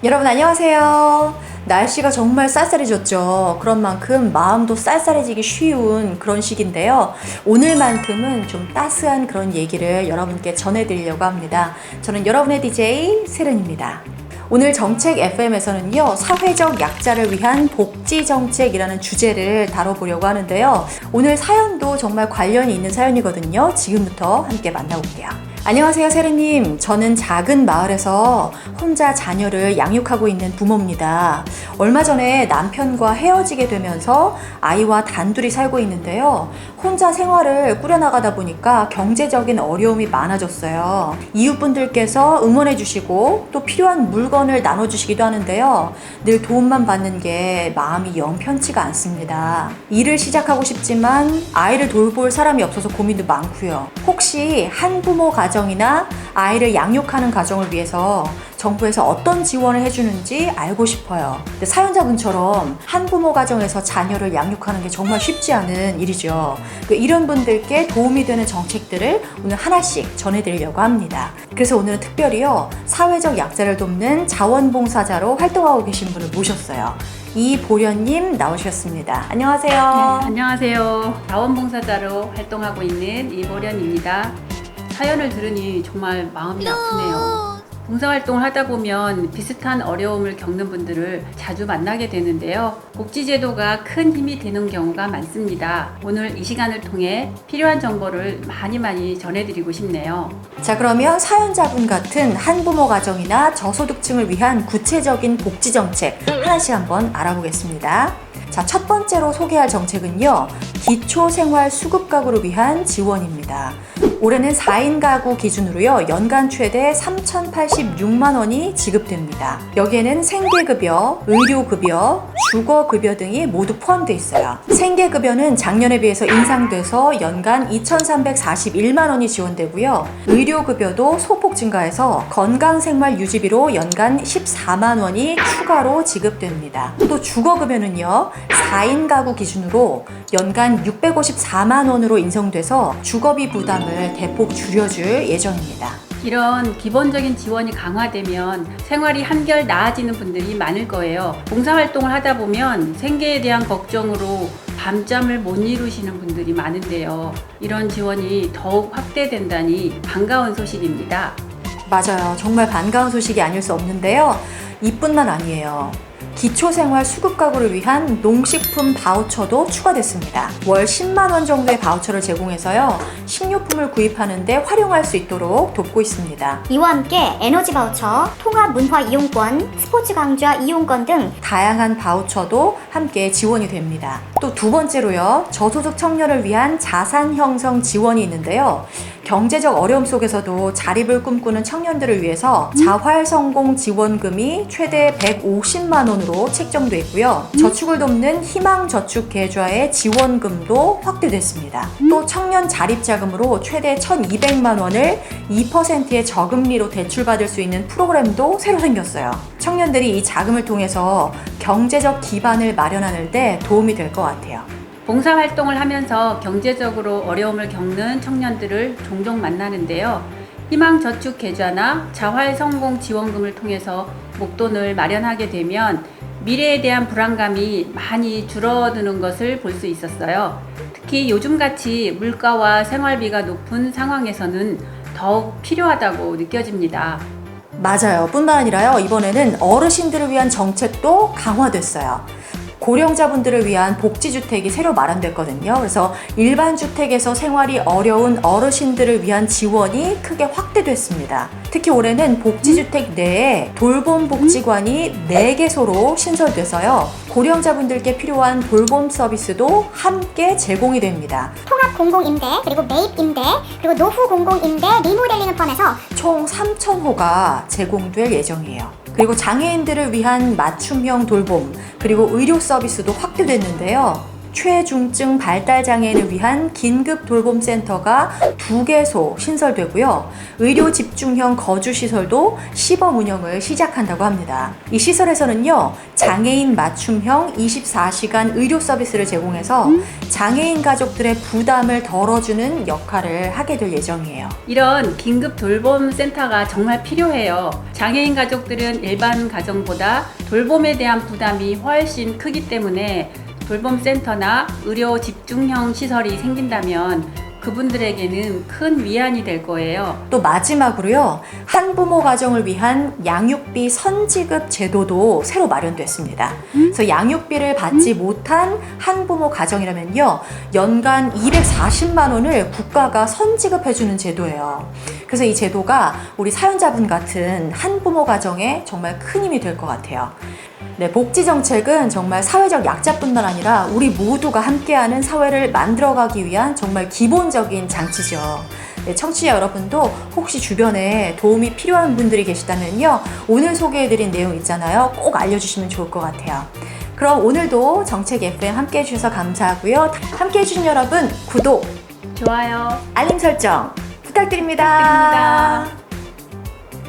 여러분 안녕하세요. 날씨가 정말 쌀쌀해졌죠. 그런 만큼 마음도 쌀쌀해지기 쉬운 그런 시기인데요. 오늘만큼은 좀 따스한 그런 얘기를 여러분께 전해드리려고 합니다. 저는 여러분의 DJ 세른입니다. 오늘 정책 FM에서는요, 사회적 약자를 위한 복지정책이라는 주제를 다뤄보려고 하는데요. 오늘 사연도 정말 관련이 있는 사연이거든요. 지금부터 함께 만나볼게요. 안녕하세요, 세르님. 저는 작은 마을에서 혼자 자녀를 양육하고 있는 부모입니다. 얼마 전에 남편과 헤어지게 되면서 아이와 단둘이 살고 있는데요. 혼자 생활을 꾸려나가다 보니까 경제적인 어려움이 많아졌어요. 이웃분들께서 응원해주시고 또 필요한 물건을 나눠주시기도 하는데요. 늘 도움만 받는 게 마음이 영 편치가 않습니다. 일을 시작하고 싶지만 아이를 돌볼 사람이 없어서 고민도 많고요. 혹시 한부모 가정이나 아이를 양육하는 가정을 위해서 정부에서 어떤 지원을 해주는지 알고 싶어요. 근데 사연자분처럼 한부모 가정에서 자녀를 양육하는 게 정말 쉽지 않은 일이죠. 이런 분들께 도움이 되는 정책들을 오늘 하나씩 전해드리려고 합니다. 그래서 오늘은 특별히요, 사회적 약자를 돕는 자원봉사자로 활동하고 계신 분을 모셨어요. 이보련님 나오셨습니다. 안녕하세요. 네, 안녕하세요. 자원봉사자로 활동하고 있는 이보련입니다. 사연을 들으니 정말 마음이 아프네요. 봉사활동을 하다 보면 비슷한 어려움을 겪는 분들을 자주 만나게 되는데요. 복지제도가 큰 힘이 되는 경우가 많습니다. 오늘 이 시간을 통해 필요한 정보를 많이 전해드리고 싶네요. 자, 그러면 사연자분 같은 한부모 가정이나 저소득층을 위한 구체적인 복지정책 하나씩 한번 알아보겠습니다. 자, 첫 번째로 소개할 정책은요, 기초생활수급가구를 위한 지원입니다. 올해는 4인 가구 기준으로요, 연간 최대 3,086만 원이 지급됩니다. 여기에는 생계급여, 의료급여, 주거급여 등이 모두 포함되어 있어요. 생계급여는 작년에 비해서 인상돼서 연간 2,341만 원이 지원되고요. 의료급여도 소폭 증가해서 건강생활유지비로 연간 14만 원이 추가로 지급됩니다. 또 주거급여는요, 4인 가구 기준으로 연간 654만 원으로 인상돼서 주거비 부담을 대폭 줄여줄 예정입니다. 이런 기본적인 지원이 강화되면 생활이 한결 나아지는 분들이 많을 거예요. 봉사활동을 하다 보면 생계에 대한 걱정으로 밤잠을 못 이루시는 분들이 많은데요. 이런 지원이 더욱 확대된다니 반가운 소식입니다. 맞아요. 정말 반가운 소식이 아닐 수 없는데요. 이뿐만 아니에요. 기초생활수급가구를 위한 농식품 바우처도 추가됐습니다. 월 10만 원 정도의 바우처를 제공해서요, 식료품을 구입하는데 활용할 수 있도록 돕고 있습니다. 이와 함께 에너지 바우처, 통합 문화 이용권, 스포츠 강좌 이용권 등 다양한 바우처도 함께 지원이 됩니다. 또 두 번째로요, 저소득 청년을 위한 자산 형성 지원이 있는데요. 경제적 어려움 속에서도 자립을 꿈꾸는 청년들을 위해서 자활성공 지원금이 최대 150만 원으로 책정돼 있고요. 저축을 돕는 희망저축 계좌의 지원금도 확대됐습니다. 또 청년 자립자금으로 최대 1,200만 원을 2%의 저금리로 대출받을 수 있는 프로그램도 새로 생겼어요. 청년들이 이 자금을 통해서 경제적 기반을 마련하는 데 도움이 될 것 같아요. 봉사활동을 하면서 경제적으로 어려움을 겪는 청년들을 종종 만나는데요. 희망저축 계좌나 자활성공 지원금을 통해서 목돈을 마련하게 되면 미래에 대한 불안감이 많이 줄어드는 것을 볼 수 있었어요. 특히 요즘같이 물가와 생활비가 높은 상황에서는 더욱 필요하다고 느껴집니다. 맞아요. 뿐만 아니라요, 이번에는 어르신들을 위한 정책도 강화됐어요. 고령자분들을 위한 복지주택이 새로 마련됐거든요. 그래서 일반 주택에서 생활이 어려운 어르신들을 위한 지원이 크게 확대됐습니다. 특히 올해는 복지주택 내에 돌봄 복지관이 4개소로 신설돼서요, 고령자분들께 필요한 돌봄 서비스도 함께 제공이 됩니다. 통합 공공임대, 그리고 매입임대, 그리고 노후 공공임대 리모델링을 포함해서 총 3,000호가 제공될 예정이에요. 그리고 장애인들을 위한 맞춤형 돌봄, 그리고 의료 서비스도 확대됐는데요. 최중증 발달장애인을 위한 긴급 돌봄센터가 2개소 신설되고요. 의료 집중형 거주시설도 시범 운영을 시작한다고 합니다. 이 시설에서는요, 장애인 맞춤형 24시간 의료 서비스를 제공해서 장애인 가족들의 부담을 덜어주는 역할을 하게 될 예정이에요. 이런 긴급 돌봄 센터가 정말 필요해요. 장애인 가족들은 일반 가정보다 돌봄에 대한 부담이 훨씬 크기 때문에 돌봄 센터나 의료 집중형 시설이 생긴다면 그분들에게는 큰 위안이 될 거예요. 또 마지막으로요, 한부모 가정을 위한 양육비 선지급 제도도 새로 마련됐습니다. 그래서 양육비를 받지 못한 한부모 가정이라면요, 연간 240만 원을 국가가 선지급해주는 제도예요. 그래서 이 제도가 우리 사연자분 같은 한부모 가정에 정말 큰 힘이 될 것 같아요. 네, 복지 정책은 정말 사회적 약자뿐만 아니라 우리 모두가 함께하는 사회를 만들어가기 위한 정말 기본적인 장치죠. 네, 청취자 여러분도 혹시 주변에 도움이 필요한 분들이 계시다면요, 오늘 소개해드린 내용 있잖아요, 꼭 알려주시면 좋을 것 같아요. 그럼 오늘도 정책 FM 함께해 주셔서 감사하고요. 함께해 주신 여러분, 구독, 좋아요. 알림 설정 부탁드립니다. 부탁드립니다.